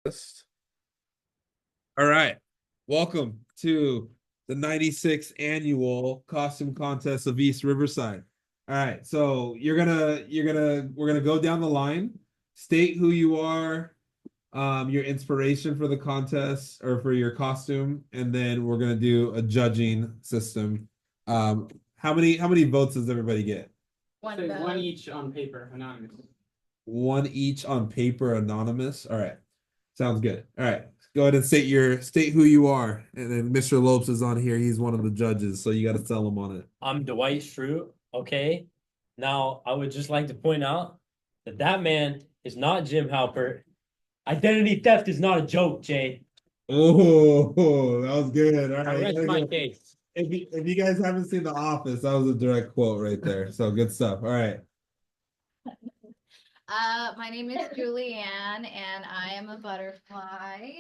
All right. Welcome to the 96th annual costume contest of East Riverside. All right. So we're gonna go down the line, state who you are, your inspiration for the contest or for your costume, and then we're gonna do a judging system. How many votes does everybody get? One each on paper, anonymous. One each on paper, anonymous. All right. Sounds good. All right. Go ahead and state who you are. And then Mr. Lopes is on here. He's one of the judges, so you got to sell him on it. I'm Dwight Schrute, okay? Now, I would just like to point out that that man is not Jim Halpert. Identity theft is not a joke, Jay. Oh, that was good. All I right. rest my case. If you guys haven't seen The Office, that was a direct quote right there. So good stuff. All right. My name is Julianne and I am a butterfly.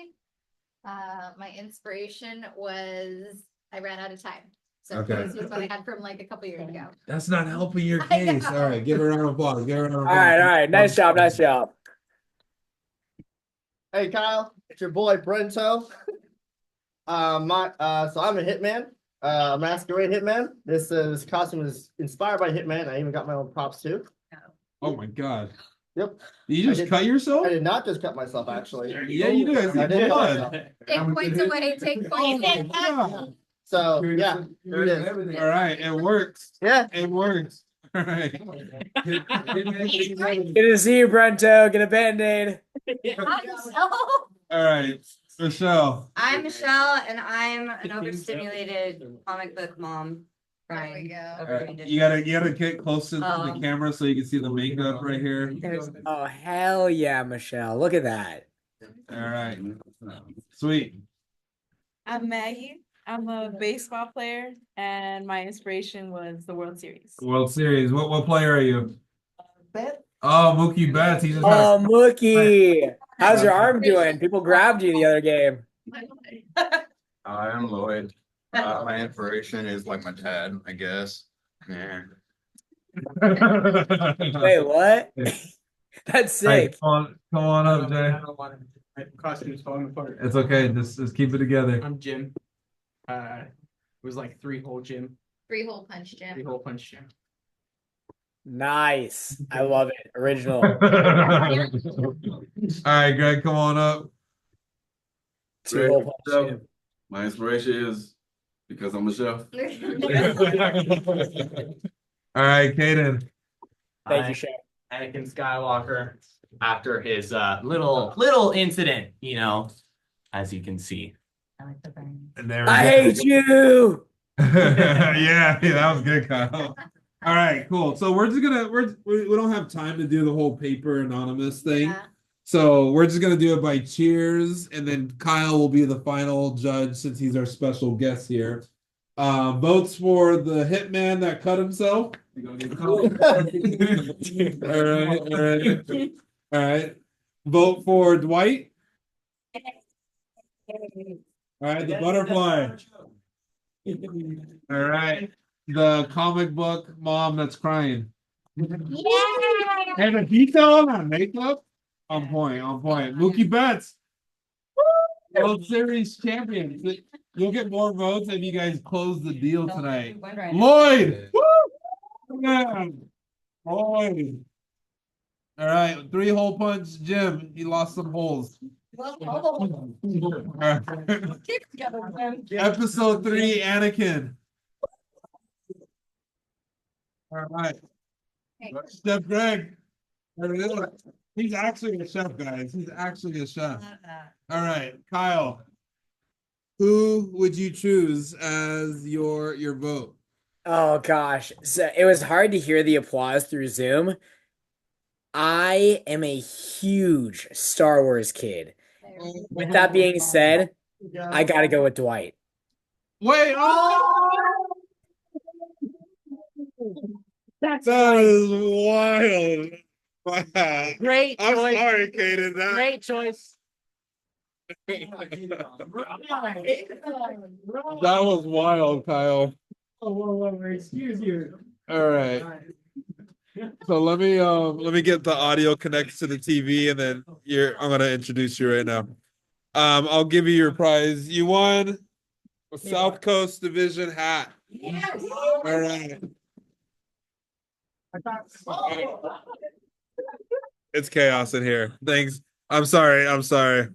My inspiration was I ran out of time. So Okay. this was what I had from like a couple years ago. That's not helping your I case. know. All right. Give her a round of applause. Give her a round of All applause. right. Nice job. Hey Kyle, it's your boy Brento. So I'm a hitman, masquerade hitman. This costume is inspired by Hitman. I even got my own props too. Oh my God. Yep. Did you just cut yourself? I did not just cut myself actually. Yeah, you did. I did cut myself. Take points away, take points away. So yeah, there it is. All right. It works. Yeah. It works. All right. Good to see you, Brento. Get a band-aid. All right. Michelle. I'm Michelle, and I'm an overstimulated comic book mom. There we go. All right. You gotta get closer to the camera so you can see the makeup right here. Oh, hell yeah, Michelle. Look at that. All right. Sweet. I'm Maggie. I'm a baseball player, and my inspiration was the World Series. World Series. What player are you? Bet. Oh, Mookie Betts. He just Oh, Mookie. How's your arm doing? People grabbed you the other game. I'm Lloyd. My inspiration is like my dad, I guess. Yeah. Wait, what? That's sick. Hey, come on up, Jay. My costume's falling apart. It's okay. Just keep it together. I'm Jim. It was like three-hole Jim. Three-hole punch, Jim. Three-hole punch Jim. Nice. I love it. Original. All right, Greg, come on up. Two-hole punch So, Jim. my inspiration is because I'm a chef. All right, Caden. Thank you, Chef. Anakin Skywalker after his little incident, as you can see. And there we I go. hate you. yeah, that was good, Kyle. All right, cool. So we're just gonna we don't have time to do the whole paper anonymous thing. Yeah. So we're just gonna do it by cheers, and then Kyle will be the final judge since he's our special guest here. Votes for the hitman that cut himself. All right. Vote for Dwight. All right, the butterfly. All right, the comic book mom that's crying. And the detail on that makeup, on point. Mookie Betts, World Series champion. You'll get more votes if you guys close the deal tonight. Lloyd, woo! Yeah. Lloyd. All right, three-hole punch, Jim. He lost some holes. All right. Episode 3, Anakin. All right. Chef Greg. He's actually a chef, guys. He's actually a chef. All right, Kyle. Who would you choose as your vote? Oh gosh. So it was hard to hear the applause through Zoom. I am a huge Star Wars kid. With that being said, I gotta go with Dwight. Wait, that is wild. Wow. Great I'm choice. sorry, Kaden. Great choice. That was wild, Kyle. Oh, excuse you. All right. So let me get the audio connected to the TV, and then I'm gonna introduce you right now. I'll give you your prize. You won a South Coast Division hat. Yes. All right. It's chaos in here. Thanks. I'm sorry. I'm sorry.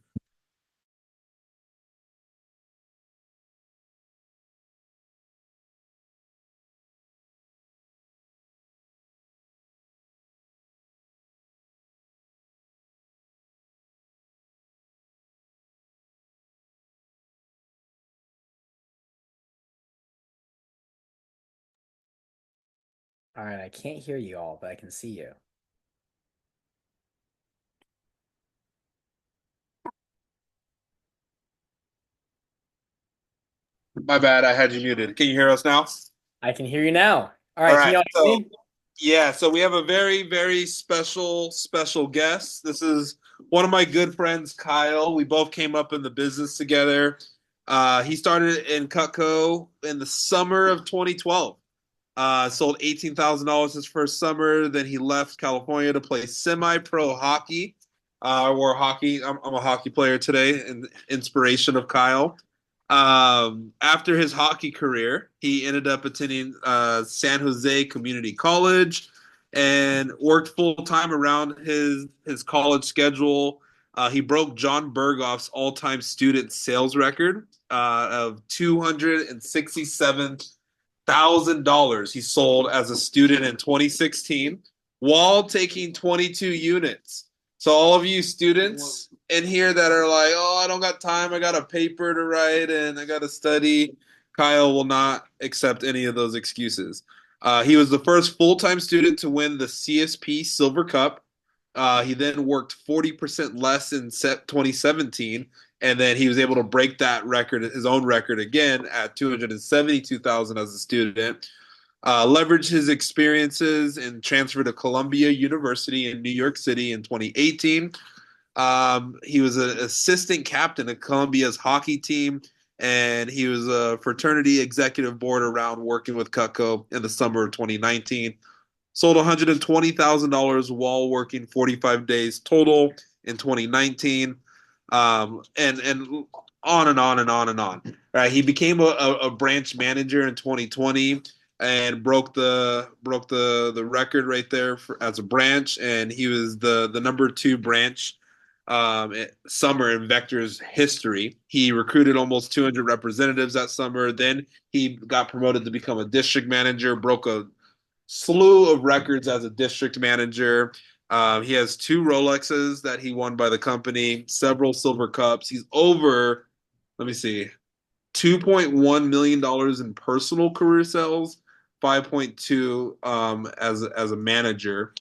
All right, I can't hear you all, but I can see you. My bad. I had you muted. Can you hear us now? I can hear you now. All All right, can right. y'all hear me? Yeah, so we have a very, very special guest. This is one of my good friends, Kyle. We both came up in the business together. He started in Cutco in the summer of 2012. Sold $18,000 his first summer. Then he left California to play semi-pro hockey. I'm a hockey player today, in inspiration of Kyle. After his hockey career, he ended up attending San Jose Community College and worked full time around his college schedule. He broke John Berghoff's all time student sales record of $267,000 he sold as a student in 2016 while taking 22 units. So all of you students in here that are like, oh, I don't got time, I got a paper to write and I got to study, Kyle will not accept any of those excuses. He was the first full-time student to win the CSP Silver Cup. He then worked 40% less in 2017, and then he was able to break that record, his own record again at 272,000 as a student. Leveraged his experiences and transferred to Columbia University in New York City in 2018. He was an assistant captain of Columbia's hockey team, and he was a fraternity executive board around working with Cutco in the summer of 2019. Sold $120,000 while working 45 days total in 2019. And on and on and on and on. Right, he became a branch manager in 2020 and broke the record right there as a branch, and he was the number 2 branch summer in Vector's history. He recruited almost 200 representatives that summer. Then he got promoted to become a district manager, broke a slew of records as a district manager. He has 2 Rolexes that he won by the company, several silver cups. He's over, let me see, $2.1 million in personal career sales, 5.2 as a manager.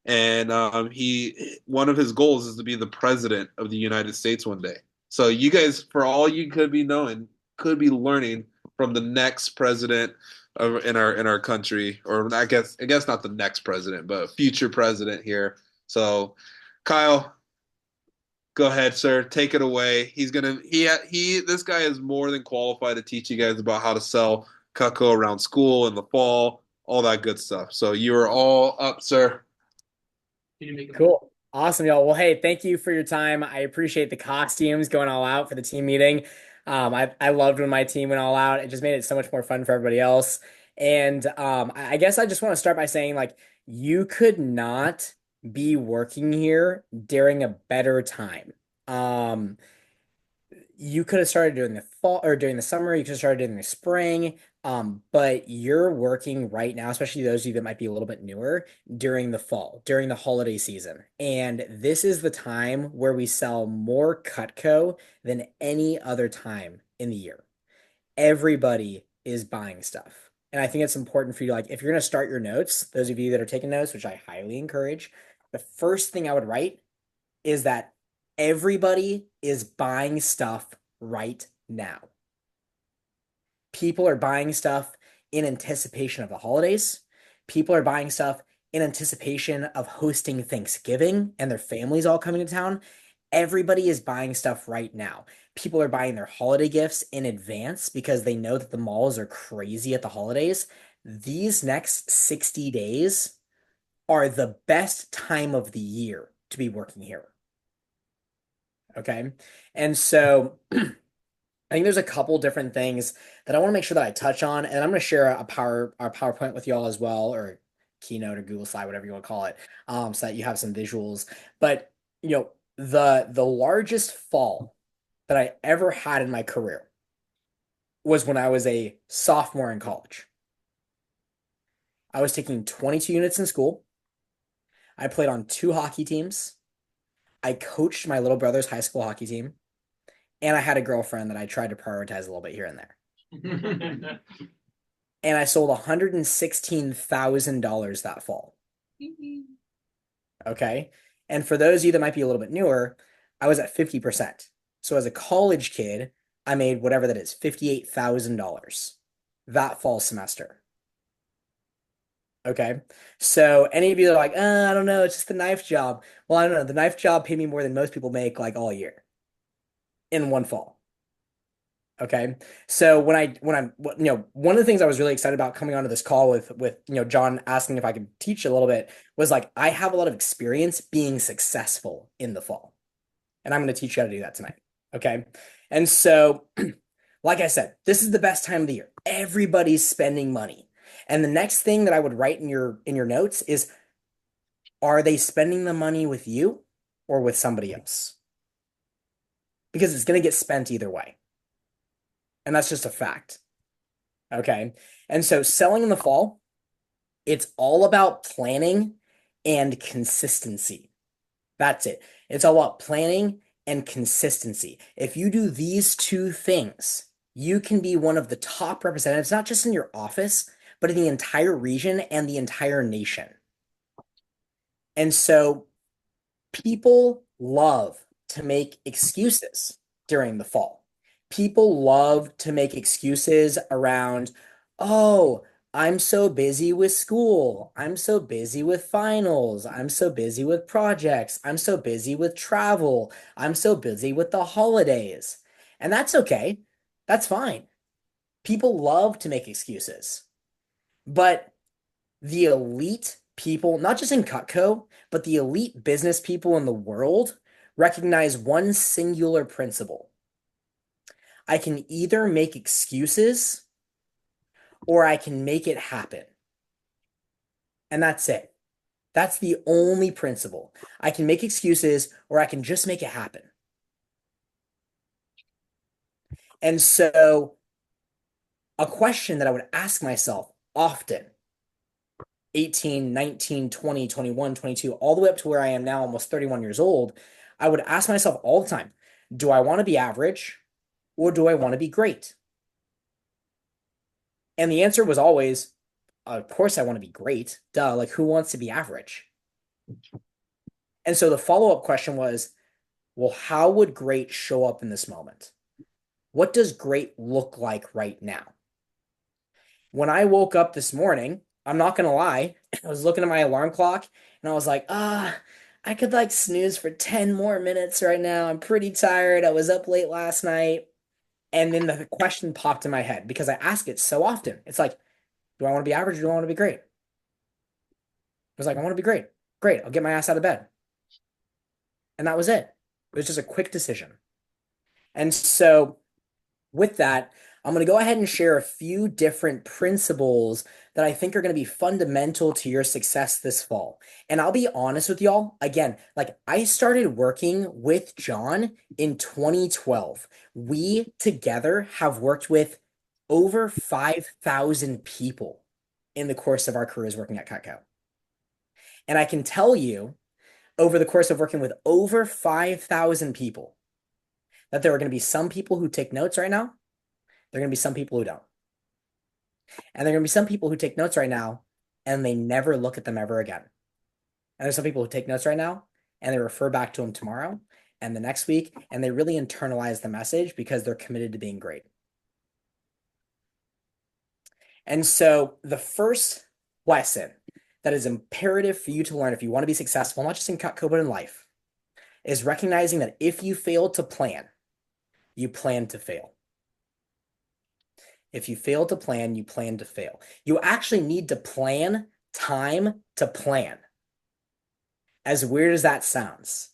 And he one of his goals is to be the president of the United States one day. So you guys, for all you could be knowing, could be learning from the next president in our country, or I guess not the next president, but future president here. So, Kyle, go ahead, sir. Take it away. This guy is more than qualified to teach you guys about how to sell Cutco around school in the fall, all that good stuff. So you are all up, sir. Cool. Awesome, y'all. Well, hey, thank you for your time. I appreciate the costumes going all out for the team meeting. I loved when my team went all out. It just made it so much more fun for everybody else. And I guess I just want to start by saying, like, you could not be working here during a better time. Um, you could have started during the fall or during the summer. You could have started during the spring. But you're working right now, especially those of you that might be a little bit newer, during the fall, during the holiday season. And this is the time where we sell more Cutco than any other time in the year. Everybody is buying stuff. And I think it's important for you, like, if you're going to start your notes, those of you that are taking notes, which I highly encourage, the first thing I would write is that everybody is buying stuff right now. People are buying stuff in anticipation of the holidays. People are buying stuff in anticipation of hosting Thanksgiving and their families all coming to town. Everybody is buying stuff right now. People are buying their holiday gifts in advance because they know that the malls are crazy at the holidays. These next 60 days are the best time of the year to be working here. Okay. And so I think there's a couple different things that I want to make sure that I touch on, and I'm going to share our PowerPoint with y'all as well, or Keynote or Google Slide, whatever you want to call it, so that you have some visuals. But the largest fall that I ever had in my career was when I was a sophomore in college. I was taking 22 units in school. I played on 2 hockey teams. I coached my little brother's high school hockey team. And I had a girlfriend that I tried to prioritize a little bit here and there. And I sold $116,000 that fall. Okay. And for those of you that might be a little bit newer, I was at 50%. So as a college kid, I made whatever that is, $58,000 that fall semester. Okay. So any of you that are like, I don't know, it's just the knife job. Well, I don't know. The knife job paid me more than most people make like all year in one fall. Okay. So one of the things I was really excited about coming onto this call with John asking if I could teach a little bit was like, I have a lot of experience being successful in the fall. And I'm going to teach you how to do that tonight. Okay. And so, like I said, this is the best time of the year. Everybody's spending money. And the next thing that I would write in your notes is, are they spending the money with you or with somebody else? Because it's going to get spent either way. And that's just a fact. Okay. And so selling in the fall, it's all about planning and consistency. That's it. It's all about planning and consistency. If you do these 2 things, you can be one of the top representatives, not just in your office, but in the entire region and the entire nation. And so people love to make excuses during the fall. People love to make excuses around, oh, I'm so busy with school. I'm so busy with finals. I'm so busy with projects. I'm so busy with travel. I'm so busy with the holidays. And that's okay. That's fine. People love to make excuses. But the elite people, not just in Cutco, but the elite business people in the world recognize one singular principle. I can either make excuses or I can make it happen. And that's it. That's the only principle. I can make excuses or I can just make it happen. And so a question that I would ask myself often, 18, 19, 20, 21, 22, all the way up to where I am now, almost 31 years old, I would ask myself all the time, do I want to be average or do I want to be great? And the answer was always, of course I want to be great. Duh, like who wants to be average? And so the follow-up question was, well, how would great show up in this moment? What does great look like right now? When I woke up this morning, I'm not going to lie, I was looking at my alarm clock and I was like, I could like snooze for 10 more minutes right now. I'm pretty tired. I was up late last night. And then the question popped in my head because I ask it so often. It's like, do I want to be average or do I want to be great? I was like, I want to be great. Great. I'll get my ass out of bed. And that was it. It was just a quick decision. And so with that, I'm going to go ahead and share a few different principles that I think are going to be fundamental to your success this fall. And I'll be honest with y'all, again, like I started working with John in 2012. We together have worked with over 5,000 people in the course of our careers working at Cutco. And I can tell you, over the course of working with over 5,000 people, that there are going to be some people who take notes right now. There are going to be some people who don't. And there are going to be some people who take notes right now and they never look at them ever again. And there's some people who take notes right now and they refer back to them tomorrow and the next week, and they really internalize the message because they're committed to being great. And so the first lesson that is imperative for you to learn if you want to be successful, not just in Cutco, but in life, is recognizing that if you fail to plan, you plan to fail. If you fail to plan, you plan to fail. You actually need to plan time to plan. As weird as that sounds,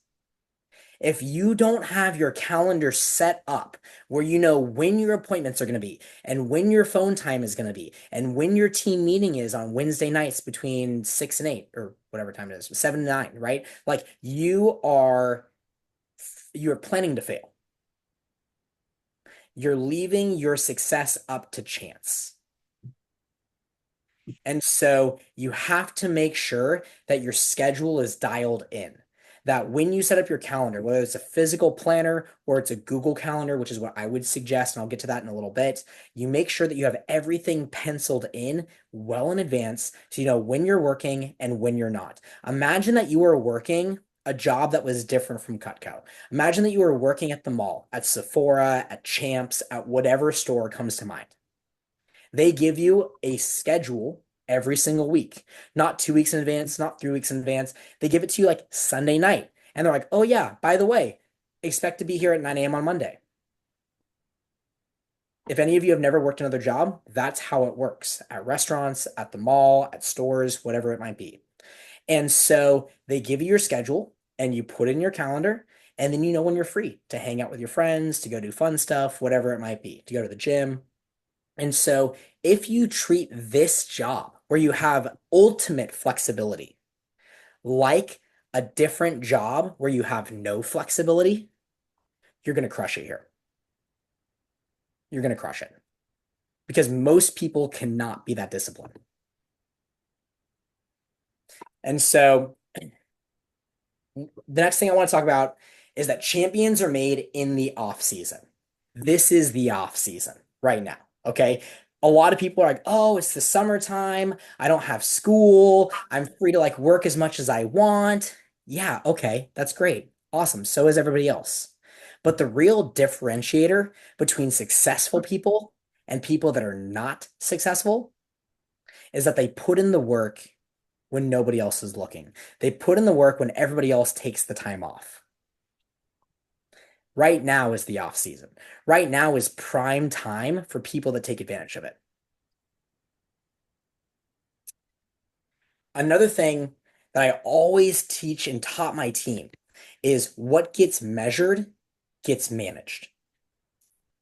if you don't have your calendar set up where you know when your appointments are going to be and when your phone time is going to be and when your team meeting is on Wednesday nights between 6 and 8 or whatever time it is, 7 and 9, right? Like you're planning to fail. You're leaving your success up to chance. And so you have to make sure that your schedule is dialed in. That when you set up your calendar, whether it's a physical planner or it's a Google Calendar, which is what I would suggest, and I'll get to that in a little bit, you make sure that you have everything penciled in well in advance so you know when you're working and when you're not. Imagine that you are working a job that was different from Cutco. Imagine that you were working at the mall, at Sephora, at Champs, at whatever store comes to mind. They give you a schedule every single week, not 2 weeks in advance, not 3 weeks in advance. They give it to you like Sunday night. And they're like, oh, yeah, by the way, expect to be here at 9 a.m. on Monday. If any of you have never worked another job, that's how it works at restaurants, at the mall, at stores, whatever it might be. And so they give you your schedule and you put it in your calendar. And then you know when you're free to hang out with your friends, to go do fun stuff, whatever it might be, to go to the gym. And so if you treat this job where you have ultimate flexibility like a different job where you have no flexibility, you're going to crush it here. You're going to crush it because most people cannot be that disciplined. And so the next thing I want to talk about is that champions are made in the off season. This is the off season right now. Okay. A lot of people are like, oh, it's the summertime. I don't have school. I'm free to like work as much as I want. Yeah. Okay. That's great. Awesome. So is everybody else. But the real differentiator between successful people and people that are not successful is that they put in the work when nobody else is looking. They put in the work when everybody else takes the time off. Right now is the off season. Right now is prime time for people that take advantage of it. Another thing that I always teach and taught my team is what gets measured gets managed.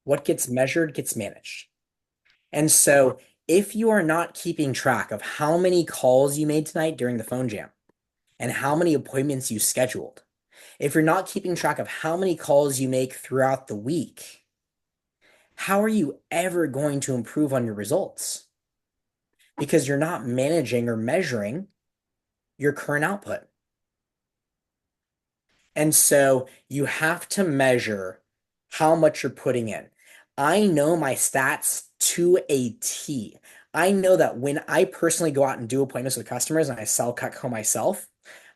What gets measured gets managed. And so if you are not keeping track of how many calls you made tonight during the phone jam and how many appointments you scheduled, if you're not keeping track of how many calls you make throughout the week, how are you ever going to improve on your results? Because you're not managing or measuring your current output. And so you have to measure how much you're putting in. I know my stats to a T. I know that when I personally go out and do appointments with customers and I sell Cutco myself,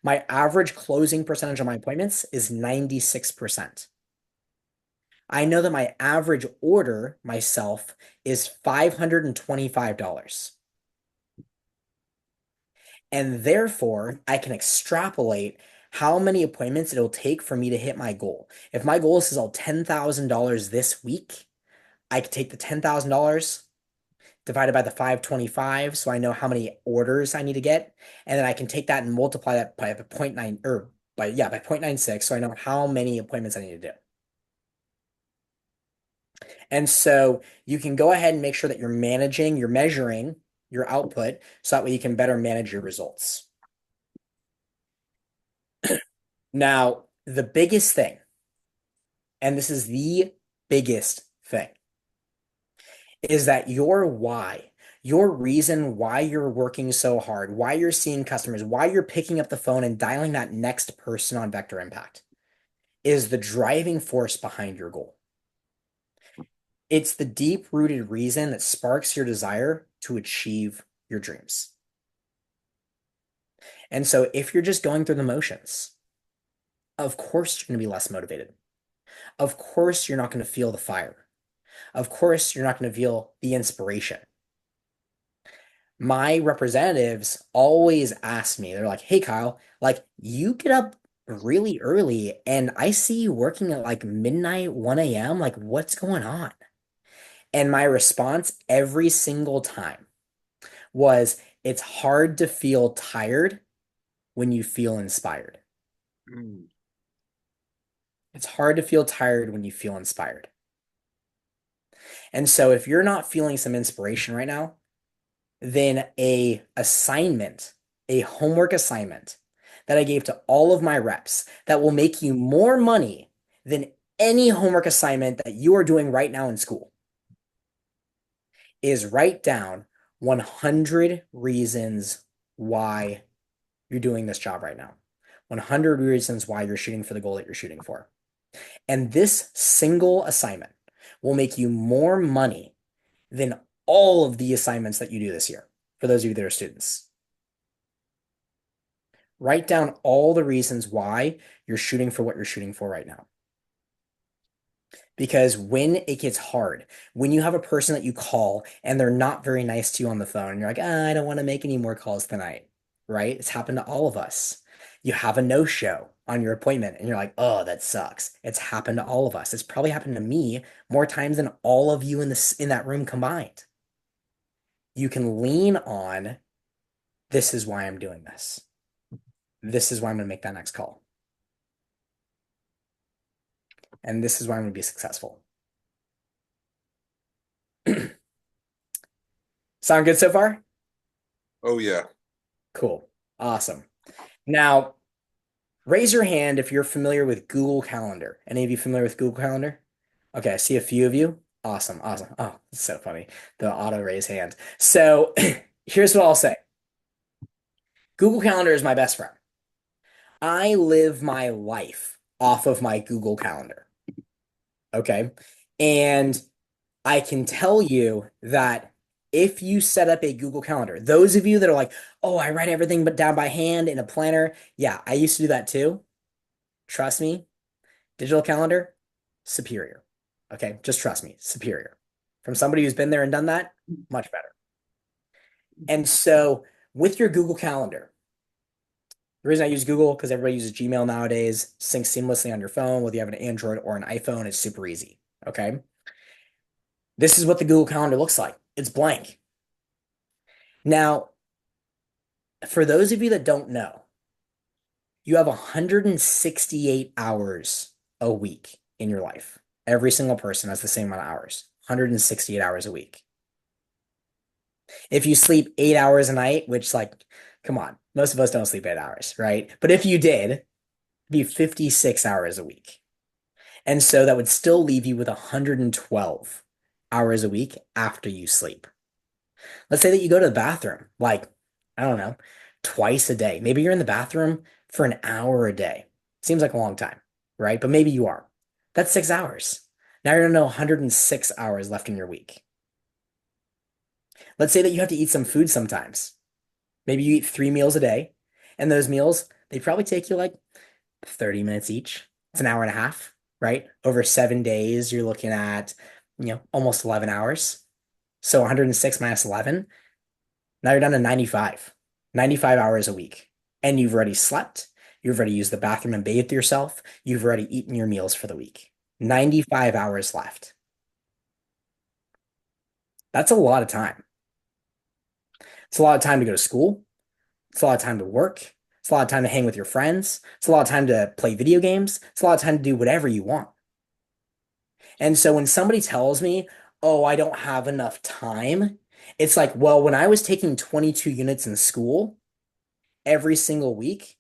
my average closing percentage on my appointments is 96%. I know that my average order myself is $525. And therefore, I can extrapolate how many appointments it'll take for me to hit my goal. If my goal is to sell $10,000 this week, I could take the $10,000 divided by the 525, so I know how many orders I need to get, and then I can take that and multiply that by the 0.9 or by 0.96, so I know how many appointments I need to do. And so you can go ahead and make sure that you're measuring your output, so that way you can better manage your results. Now, the biggest thing, and this is the biggest thing, is that your why, your reason why you're working so hard, why you're seeing customers, why you're picking up the phone and dialing that next person on Vector Impact is the driving force behind your goal. It's the deep-rooted reason that sparks your desire to achieve your dreams. And so if you're just going through the motions, of course you're going to be less motivated. Of course you're not going to feel the fire. Of course you're not going to feel the inspiration. My representatives always ask me, they're like, hey, Kyle, like you get up really early and I see you working at like midnight, 1 a.m. Like, what's going on? And my response every single time was, it's hard to feel tired when you feel inspired. It's hard to feel tired when you feel inspired. And so if you're not feeling some inspiration right now, then a homework assignment that I gave to all of my reps that will make you more money than any homework assignment that you are doing right now in school is write down 100 reasons why you're doing this job right now. 100 reasons why you're shooting for the goal that you're shooting for. And this single assignment will make you more money than all of the assignments that you do this year, for those of you that are students. Write down all the reasons why you're shooting for what you're shooting for right now. Because when it gets hard, when you have a person that you call and they're not very nice to you on the phone, and you're like, I don't want to make any more calls tonight, right? It's happened to all of us. You have a no-show on your appointment and you're like, oh, that sucks. It's happened to all of us. It's probably happened to me more times than all of you in that room combined. You can lean on, this is why I'm doing this. This is why I'm going to make that next call. And this is why I'm going to be successful. Sound good so far? Oh yeah. Cool. Awesome. Now, raise your hand if you're familiar with Google Calendar. Any of you familiar with Google Calendar? Okay, I see a few of you. Awesome. Awesome. Oh, it's so funny. The auto raise hand. So here's what I'll say. Google Calendar is my best friend. I live my life off of my Google Calendar. Okay. And I can tell you that if you set up a Google Calendar, those of you that are like, oh, I write everything but down by hand in a planner. Yeah, I used to do that too. Trust me, digital calendar, superior. Okay, just trust me, superior. From somebody who's been there and done that, much better. And so with your Google Calendar, the reason I use Google, because everybody uses Gmail nowadays, syncs seamlessly on your phone, whether you have an Android or an iPhone, it's super easy. Okay. This is what the Google Calendar looks like. It's blank. Now, for those of you that don't know, you have 168 hours a week in your life. Every single person has the same amount of hours, 168 hours a week. If you sleep 8 hours a night, which, like, come on, most of us don't sleep 8 hours, right? But if you did, it'd be 56 hours a week. And so that would still leave you with 112 hours a week after you sleep. Let's say that you go to the bathroom, like, I don't know, twice a day. Maybe you're in the bathroom for an hour a day. Seems like a long time, right? But maybe you are. That's 6 hours. Now you're gonna know 106 hours left in your week. Let's say that you have to eat some food sometimes. Maybe you eat 3 meals a day, and those meals, they probably take you like 30 minutes each. It's an hour and a half, right? Over 7 days, you're looking at, almost 11 hours. So 106 minus 11, now you're down to 95. 95 hours a week. And you've already slept. You've already used the bathroom and bathed yourself. You've already eaten your meals for the week. 95 hours left. That's a lot of time. It's a lot of time to go to school. It's a lot of time to work. It's a lot of time to hang with your friends. It's a lot of time to play video games. It's a lot of time to do whatever you want. And so when somebody tells me, oh, I don't have enough time, it's like, well, when I was taking 22 units in school every single week,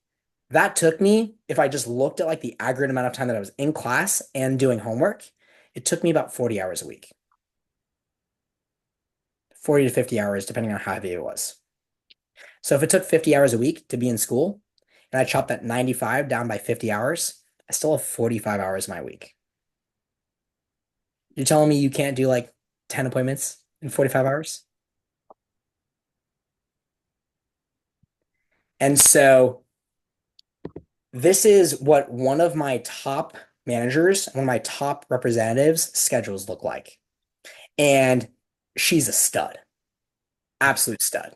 that took me, if I just looked at like the aggregate amount of time that I was in class and doing homework, it took me about 40 hours a week. 40 to 50 hours, depending on how heavy it was. So if it took 50 hours a week to be in school, and I chopped that 95 down by 50 hours, I still have 45 hours in my week. You're telling me you can't do like 10 appointments in 45 hours? And so this is what one of my top managers, one of my top representatives' schedules look like. And she's a stud, absolute stud.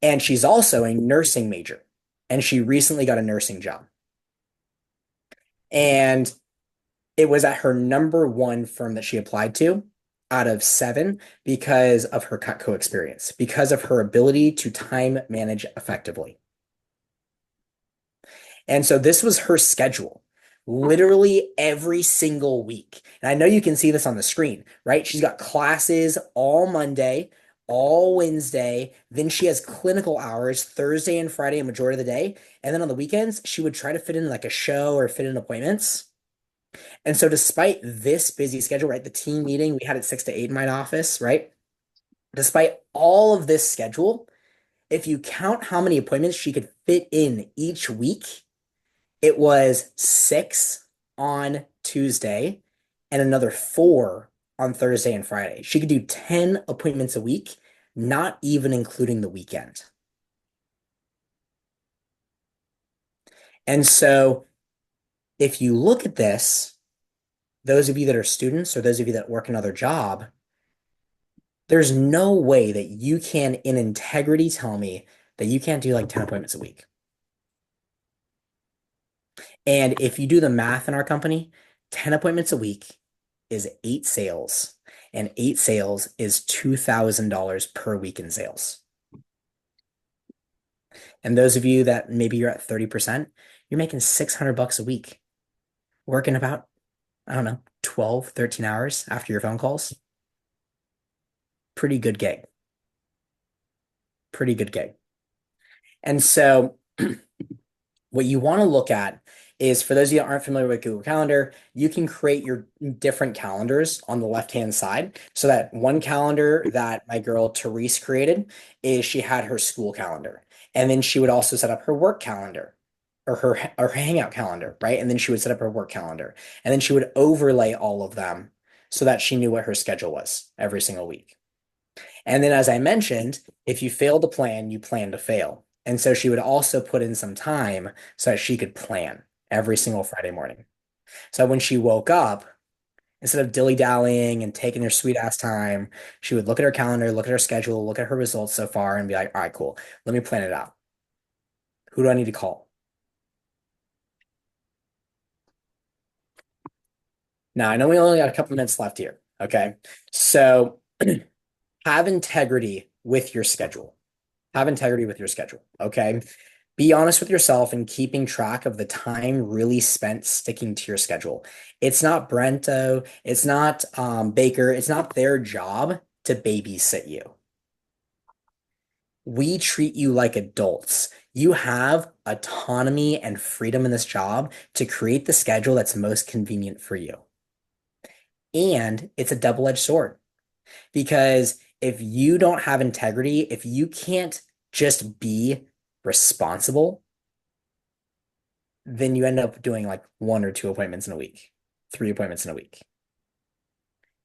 And she's also a nursing major, and she recently got a nursing job. And it was at her number one firm that she applied to out of 7 because of her Cutco experience, because of her ability to time manage effectively. And so this was her schedule, literally every single week. And I know you can see this on the screen, right? She's got classes all Monday, all Wednesday. Then she has clinical hours Thursday and Friday, a majority of the day. And then on the weekends, she would try to fit in like a show or fit in appointments. And so, despite this busy schedule, right? The team meeting we had at 6 to 8 in my office, right? Despite all of this schedule, if you count how many appointments she could fit in each week, it was 6 on Tuesday and another 4 on Thursday and Friday. She could do 10 appointments a week, not even including the weekend. And so, if you look at this, those of you that are students or those of you that work another job, there's no way that you can, in integrity, tell me that you can't do like 10 appointments a week. And if you do the math in our company, 10 appointments a week is 8 sales, and 8 sales is $2,000 per week in sales. And those of you that maybe you're at 30%, you're making $600 a week, working about, I don't know, 12, 13 hours after your phone calls. Pretty good gig. Pretty good gig. And so what you want to look at is, for those of you that aren't familiar with Google Calendar, you can create your different calendars on the left-hand side. So that one calendar that my girl Therese created is she had her school calendar. And then she would also set up her work calendar or her hangout calendar, right? And then she would set up her work calendar. And then she would overlay all of them so that she knew what her schedule was every single week. And then, as I mentioned, if you fail to plan, you plan to fail. And so she would also put in some time so that she could plan every single Friday morning. So when she woke up, instead of dilly-dallying and taking her sweet ass time, she would look at her calendar, look at her schedule, look at her results so far, and be like, all right, cool. Let me plan it out. Who do I need to call? Now, I know we only got a couple minutes left here. Okay. So have integrity with your schedule. Have integrity with your schedule. Okay. Be honest with yourself and keeping track of the time really spent sticking to your schedule. It's not Brento, it's not Baker, it's not their job to babysit you. We treat you like adults. You have autonomy and freedom in this job to create the schedule that's most convenient for you. And it's a double-edged sword, because if you don't have integrity, if you can't just be responsible, then you end up doing like 1 or 2 appointments in a week, 3 appointments in a week.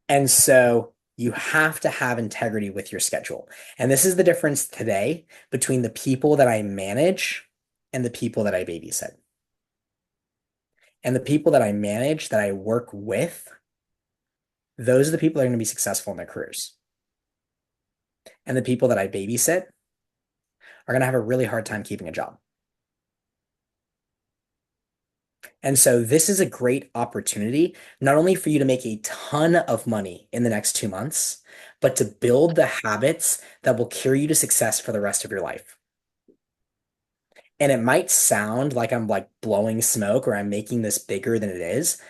And so you have to have integrity with your schedule. And this is the difference today between the people that I manage and the people that I babysit. And the people that I manage, that I work with, those are the people that are going to be successful in their careers. And the people that I babysit are going to have a really hard time keeping a job. And so this is a great opportunity, not only for you to make a ton of money in the next 2 months, but to build the habits that will carry you to success for the rest of your life. And it might sound like I'm like blowing smoke or I'm making this bigger than it is,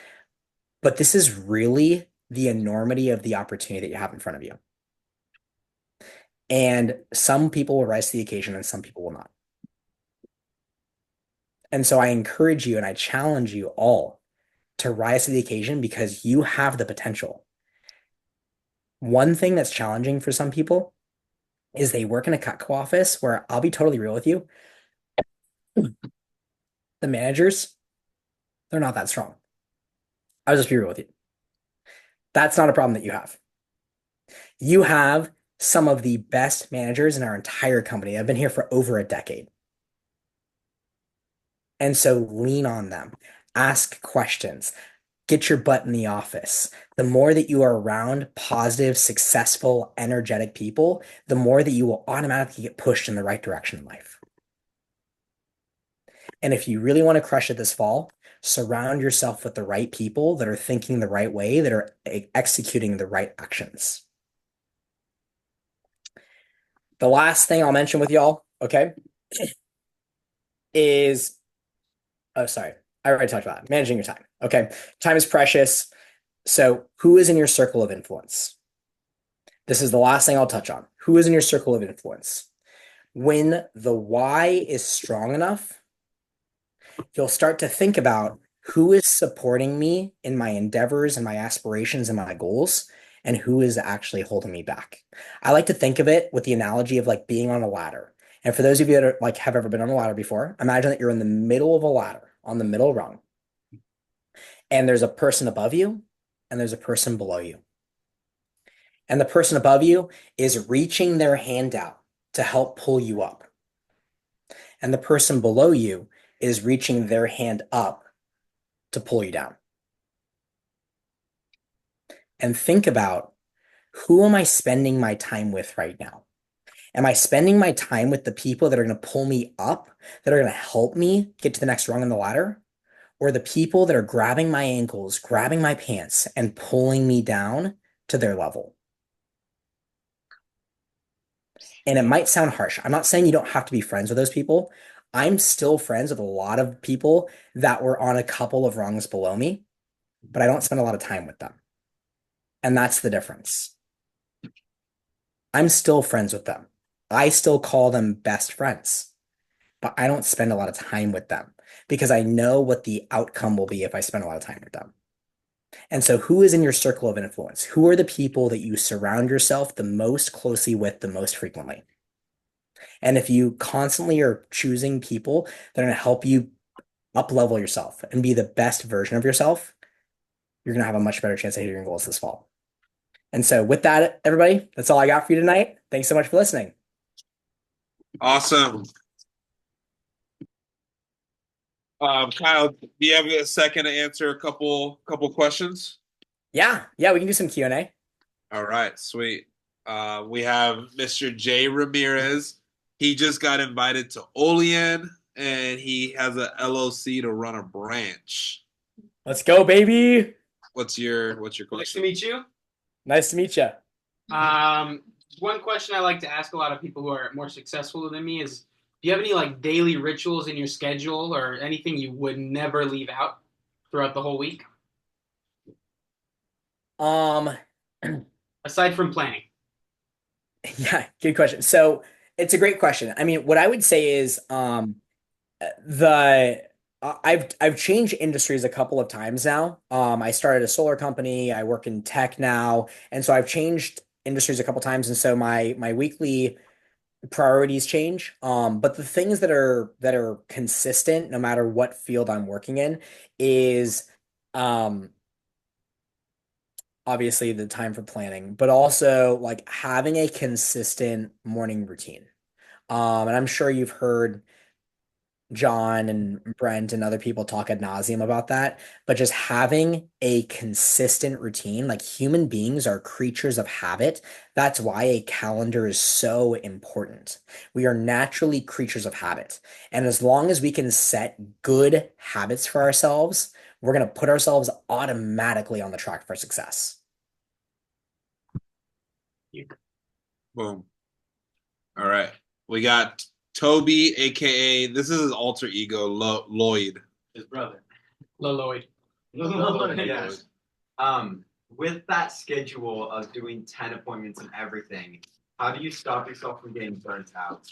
but this is really the enormity of the opportunity that you have in front of you. And some people will rise to the occasion and some people will not. And so I encourage you and I challenge you all to rise to the occasion, because you have the potential. One thing that's challenging for some people is they work in a Cutco office where, I'll be totally real with you, the managers, they're not that strong. I'll just be real with you. That's not a problem that you have. You have some of the best managers in our entire company. I've been here for over a decade. And so lean on them, ask questions, get your butt in the office. The more that you are around positive, successful, energetic people, the more that you will automatically get pushed in the right direction in life. And if you really want to crush it this fall, surround yourself with the right people that are thinking the right way, that are executing the right actions. The last thing I'll mention with y'all, okay, is Oh, sorry. I already talked about it. Managing your time. Okay. Time is precious. So, who is in your circle of influence? This is the last thing I'll touch on. Who is in your circle of influence? When the why is strong enough, you'll start to think about who is supporting me in my endeavors and my aspirations and my goals, and who is actually holding me back. I like to think of it with the analogy of like being on a ladder. And for those of you that are, like have ever been on a ladder before, imagine that you're in the middle of a ladder on the middle rung, and there's a person above you, and there's a person below you. And the person above you is reaching their hand out to help pull you up. And the person below you is reaching their hand up to pull you down. And think about, who am I spending my time with right now? Am I spending my time with the people that are going to pull me up, that are going to help me get to the next rung on the ladder? Or the people that are grabbing my ankles, grabbing my pants, and pulling me down to their level? And it might sound harsh. I'm not saying you don't have to be friends with those people. I'm still friends with a lot of people that were on a couple of rungs below me, but I don't spend a lot of time with them. And that's the difference. I'm still friends with them. I still call them best friends, but I don't spend a lot of time with them because I know what the outcome will be if I spend a lot of time with them. And so, who is in your circle of influence? Who are the people that you surround yourself the most closely with the most frequently? And if you constantly are choosing people that are going to help you up level yourself and be the best version of yourself, you're going to have a much better chance of hitting your goals this fall. And so, with that, everybody, that's all I got for you tonight. Thanks so much for listening. Awesome. Kyle, do you have a second to answer a couple questions? Yeah, we can do some Q&A. All right, sweet. We have Mr. Jay Ramirez. He just got invited to Olean, and he has a LLC to run a branch. Let's go, baby. What's your Nice to question? meet you. Nice to meet you. One question I like to ask a lot of people who are more successful than me is, do you have any like daily rituals in your schedule or anything you would never leave out throughout the whole week? Aside from planning. Yeah, good question. So it's a great question. I mean, what I would say is the I've changed industries a couple of times now. I started a solar company. I work in tech now, and so I've changed industries a couple times, and so my weekly priorities change. But the things that are consistent, no matter what field I'm working in, is obviously the time for planning, but also like having a consistent morning routine. And I'm sure you've heard John and Brent and other people talk ad nauseum about that, but just having a consistent routine, like human beings are creatures of habit. That's why a calendar is so important. We are naturally creatures of habit. And as long as we can set good habits for ourselves, we're going to put ourselves automatically on the track for success. Boom. All right. We got Toby, aka this is his alter ego, Lloyd. His brother. Lloyd. Yes. With that schedule of doing 10 appointments and everything, how do you stop yourself from getting burnt out?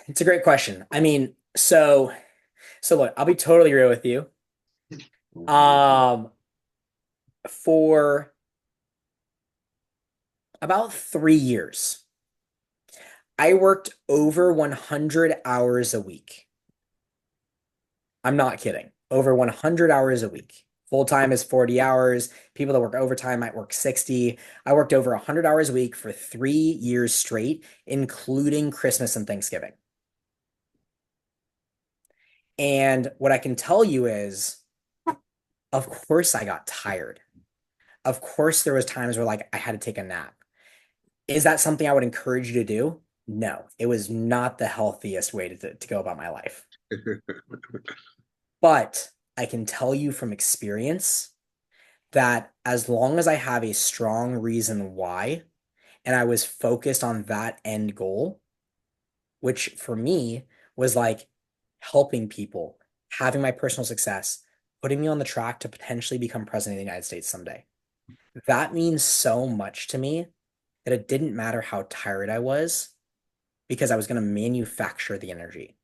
It's a great question. I mean, so look, I'll be totally real with you. For about 3 years, I worked over 100 hours a week. I'm not kidding. Over 100 hours a week. Full time is 40 hours. People that work overtime might work 60. I worked over 100 hours a week for 3 years straight, including Christmas and Thanksgiving. And what I can tell you is, of course, I got tired. Of course, there was times where like I had to take a nap. Is that something I would encourage you to do? No, it was not the healthiest way to go about my life. But I can tell you from experience that as long as I have a strong reason why, and I was focused on that end goal, which for me was like helping people, having my personal success, putting me on the track to potentially become president of the United States someday. That means so much to me that it didn't matter how tired I was because I was going to manufacture the energy.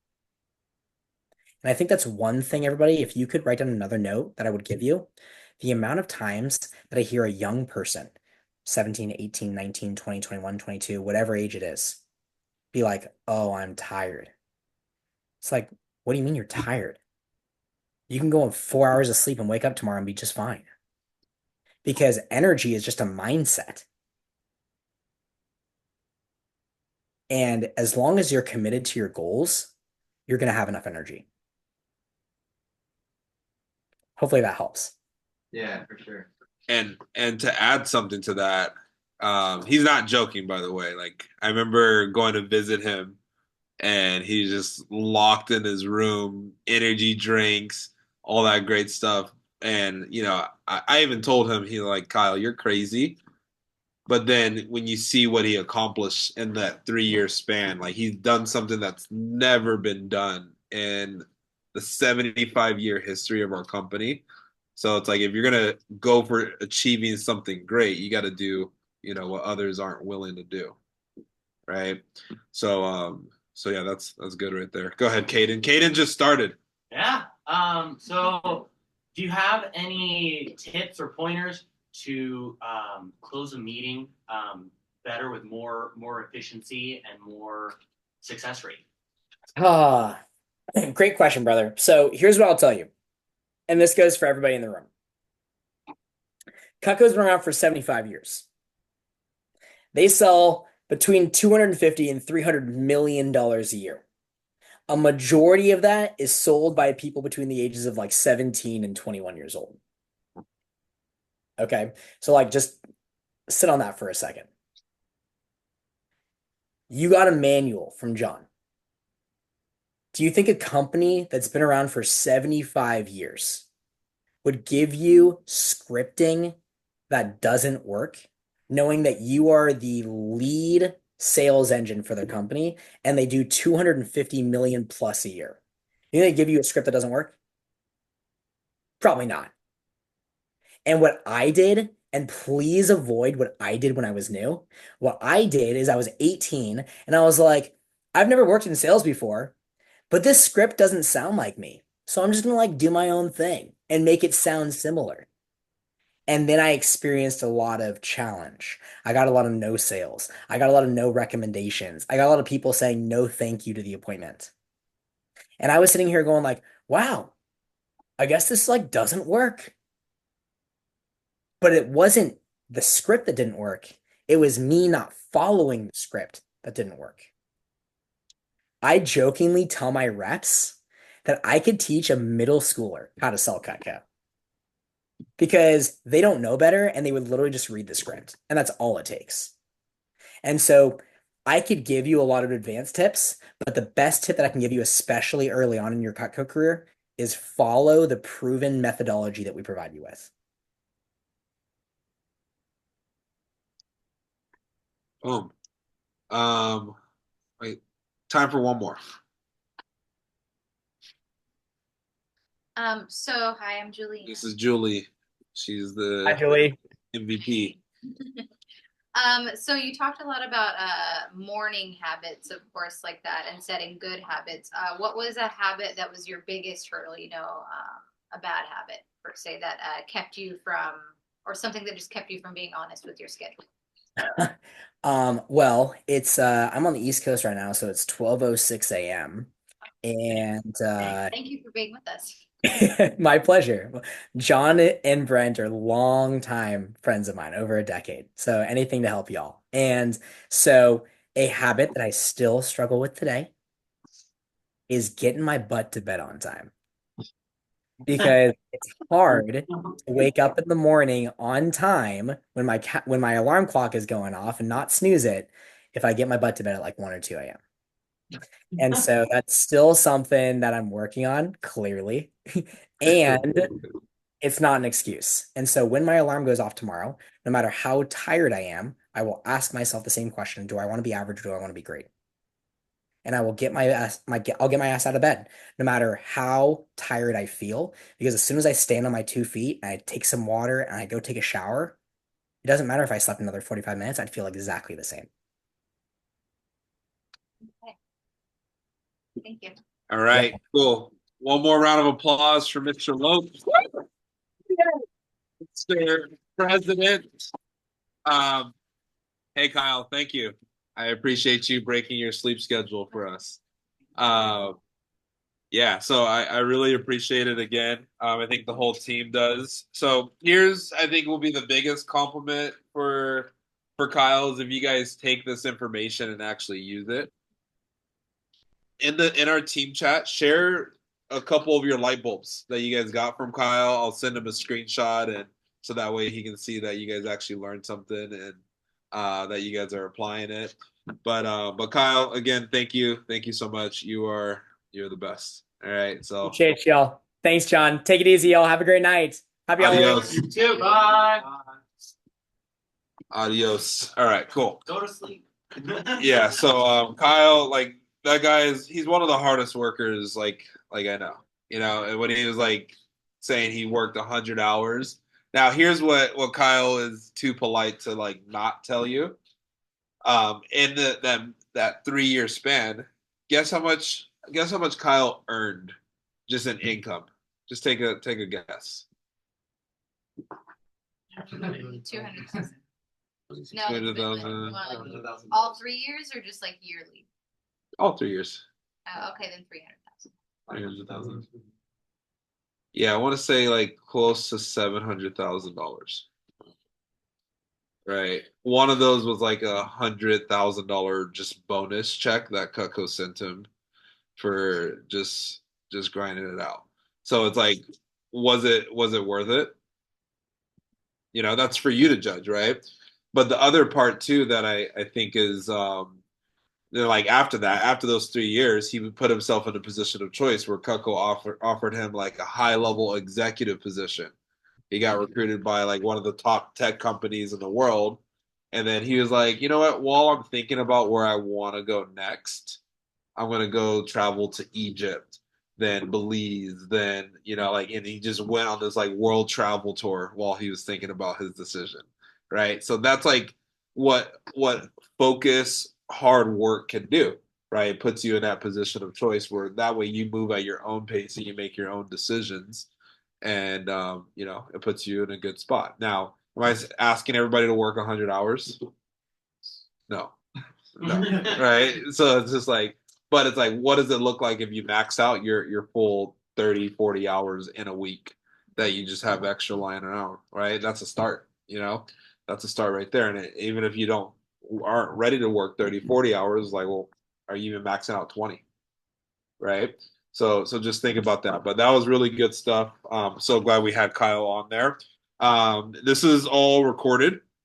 And I think that's one thing, everybody, if you could write down another note that I would give you, the amount of times that I hear a young person, 17, 18, 19, 20, 21, 22, whatever age it is, be like, oh, I'm tired. It's like, what do you mean you're tired? You can go on 4 hours of sleep and wake up tomorrow and be just fine. Because energy is just a mindset. And as long as you're committed to your goals, you're going to have enough energy. Hopefully that helps. Yeah, for sure. And to add something to that, he's not joking, by the way. Like, I remember going to visit him and he's just locked in his room, energy drinks, all that great stuff. And, you know, I even told him, he like, Kyle, you're crazy. But then when you see what he accomplished in that 3 year span, like he's done something that's never been done in the 75-year history of our company. So it's like if you're gonna go for achieving something great, you got to do, you know, what others aren't willing to do, right? So yeah, that's good right there. Go ahead, Caden. Caden just started. Yeah. So do you have any tips or pointers to close a meeting better with more efficiency and more success rate? Ah, great question, brother. So here's what I'll tell you. And this goes for everybody in the room. Cutco's been around for 75 years. They sell between $250 and $300 million a year. A majority of that is sold by people between the ages of like 17 and 21 years old. Okay. So like just sit on that for a second. You got a manual from John. Do you think a company that's been around for 75 years would give you scripting that doesn't work, knowing that you are the lead sales engine for their company and they do 250 million plus a year? You think they give you a script that doesn't work? Probably not. And what I did, and please avoid what I did when I was new. What I did is I was 18 and I was like, I've never worked in sales before, but this script doesn't sound like me. So I'm just gonna like do my own thing and make it sound similar. And then I experienced a lot of challenge. I got a lot of no sales. I got a lot of no recommendations. I got a lot of people saying no thank you to the appointment. And I was sitting here going like, wow, I guess this like doesn't work. But it wasn't the script that didn't work. It was me not following the script that didn't work. I jokingly tell my reps that I could teach a middle schooler how to sell Cutco because they don't know better and they would literally just read the script. And that's all it takes. And so I could give you a lot of advanced tips, but the best tip that I can give you, especially early on in your Cutco career, is follow the proven methodology that we provide you with. Boom. Wait, time for one more. So hi, I'm Julie. This is Julie. She's the Hi, Julie. MVP. So you talked a lot about morning habits, of course, like that, and setting good habits. What was a habit that was your biggest hurdle, a bad habit, per se, that kept you from, or something that just kept you from being honest with your schedule? Well, it's I'm on the East Coast right now, so it's 12:06 a.m. And Thank you for being with us. my pleasure. John and Brent are longtime friends of mine, over a decade. So anything to help y'all. And so a habit that I still struggle with today is getting my butt to bed on time. Because it's hard to wake up in the morning on time when my alarm clock is going off and not snooze it if I get my butt to bed at like 1 or 2 a.m. And so that's still something that I'm working on, clearly. And it's not an excuse. And so when my alarm goes off tomorrow, no matter how tired I am, I will ask myself the same question. Do I want to be average or do I want to be great? and I will get my ass I'll get my ass out of bed no matter how tired I feel, because as soon as I stand on my 2 feet and I take some water and I go take a shower, it doesn't matter if I slept another 45 minutes, I'd feel exactly the same. Thank you. All right, cool. One more round of applause for Mr. Lopes. Mr. President. Hey Kyle, thank you. I appreciate you breaking your sleep schedule for us. Yeah, so I really appreciate it again. I think the whole team does. So here's, I think, will be the biggest compliment for Kyle is if you guys take this information and actually use it. In our team chat, share a couple of your light bulbs that you guys got from Kyle. I'll send him a screenshot, and so that way he can see that you guys actually learned something and that you guys are applying it. But Kyle, again, thank you so much. You're the best. All right, so Appreciate y'all. Thanks, John. Take it easy, y'all. Have a great night. Happy Halloween. adios. You too. Bye. Adios. All right, cool. Go to sleep. Yeah, so Kyle, like that guy he's one of the hardest workers like I know. You know, and when he was like saying he worked 100 hours. Now here's what Kyle is too polite to like not tell you. In that 3-year span, guess how much Kyle earned just in income? Just take a guess. 200,000. No, 200,000. all 3 years or just like yearly? All 3 years. Okay, then 300,000. 300,000. Yeah, I want to say like close to $700,000. Right. One of those was like $100,000 just bonus check that Cutco sent him for just grinding it out. So it's like, was it worth it? You know, that's for you to judge, right? But the other part too that I think is they're like after those 3 years, he would put himself in a position of choice where Cutco offered him like a high level executive position. He got recruited by like one of the top tech companies in the world. And then he was like, you know what? While I'm thinking about where I want to go next, I'm going to go travel to Egypt, then Belize, then, you know, like, and he just went on this like world travel tour while he was thinking about his decision. Right. So that's like what focus, hard work can do. Right. It puts you in that position of choice where that way you move at your own pace and you make your own decisions and you know, it puts you in a good spot. Now, am I asking everybody to work 100 hours? No, right? So it's just like, but it's like, what does it look like if you max out your full 30, 40 hours in a week that you just have extra lying around, right? That's a start, you know, that's a start right there. And even if you aren't ready to work 30, 40 hours, like, well, are you even maxing out 20? Right? So just think about that. But that was really good stuff. So glad we had Kyle on there. This is all recorded.